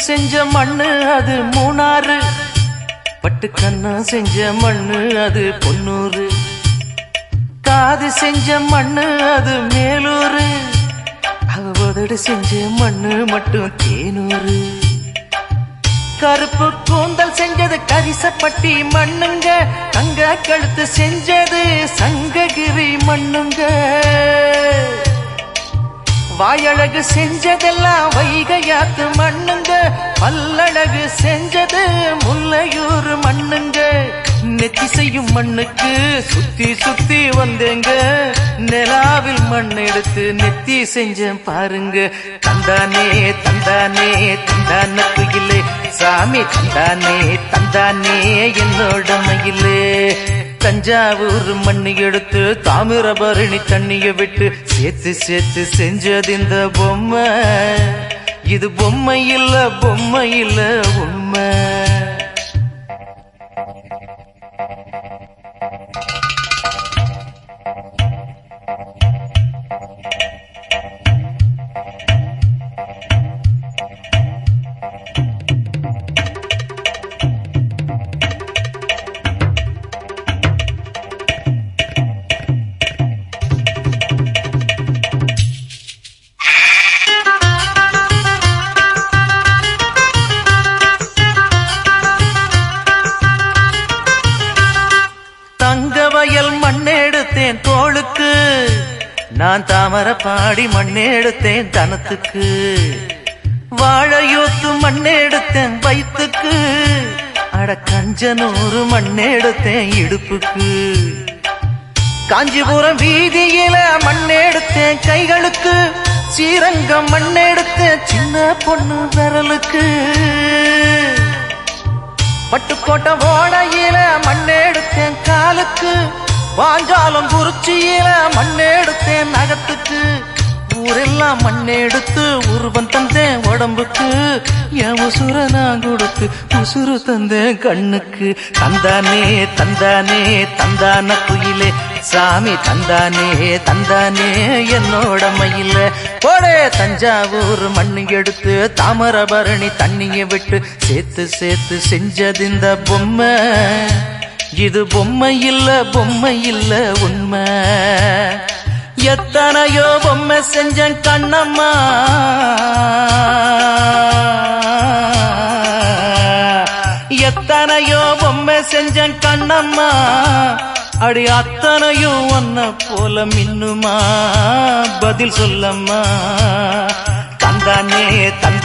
செஞ்ச மண்ணு அது மூணாறு, பட்டு கண்ணா செஞ்ச மண்ணு அது பொன்னூறு, காது செஞ்ச மண்ணு அது மேலூரு, அவதோடு செஞ்ச மண்ணு மட்டும் தேனூறு. கருப்பு கூந்தல் செஞ்சது கரிசப்பட்டி மண்ணுங்க, தங்க கழுத்து செஞ்சது சங்ககிரி மண்ணுங்க, வாயழகு செஞ்சதெல்லாம் வைகையாத்து மண்ணுங்க, பல்லழகு செஞ்சது முல்லையூர் மண்ணுங்க. நெத்தி செய்யும் மண்ணுக்கு சுத்தி சுத்தி வந்தேங்க, நிலாவில் மண் எடுத்து நெத்தி செஞ்சேன் பாருங்க. தந்தானே தந்தானே தந்தான குயிலே சாமி, தந்தானே தந்தானே என்னோட மயிலே. தஞ்சாவூர் மண்ணு எடுத்து தாமிரபரணி தண்ணிய விட்டு சேர்த்து சேர்த்து செஞ்சது இந்த பொம்மை, இது பொம்மை இல்ல பொம்மை இல்ல உண்மை. தங்கவயல் மண்ணெடுத்தேன் தோளுக்கு, நான் தாமரப்பாடி மண்ணெடுத்தேன் தனத்துக்கு, வாழையூத்து மண்ணெடுத்தேன் வயிற்றுக்கு, அட கஞ்சனூறு மண்ணெடுத்தேன் இடுப்புக்கு, காஞ்சிபுரம் வீதியில மண்ணெடுத்தேன் கைகளுக்கு, ஸ்ரீரங்கம் மண்ணெடுத்தேன் சின்ன பொண்ணு விரலுக்கு, பட்டுக்கோட்டை ஓடையில மண்ணெடுத்தேன் காலுக்கு, வாஞ்சாலம் குறிச்சியில மண்ணெடுத்தேன் நகத்துக்கு, ஊரெல்லாம் மண்ணெடுத்து உருவம் தந்தேன் உடம்புக்கு, என் உசுர நான் கொடுத்து உசுறு தந்தேன் கண்ணுக்கு. தந்தானே தந்தானே தந்தான குயிலே சாமி, தந்தானே தந்தானே என்னோட மயில. போடே தஞ்சாவூர் மண்ணு எடுத்து தாமிரபரணி தண்ணிய விட்டு சேர்த்து சேர்த்து செஞ்சது இந்த பொம்மை, இது பொம்மை இல்ல பொம்மை இல்ல உண்மை. எத்தனையோ பொம்மை செஞ்சேன் கண்ணம்மா, எத்தனையோ பொம்மை செஞ்சேன் கண்ணம்மா, அடி அத்தனையும் ஒன்ன போல மின்னுமா, பதில் சொல்லம்மா. தந்தானே தந்தா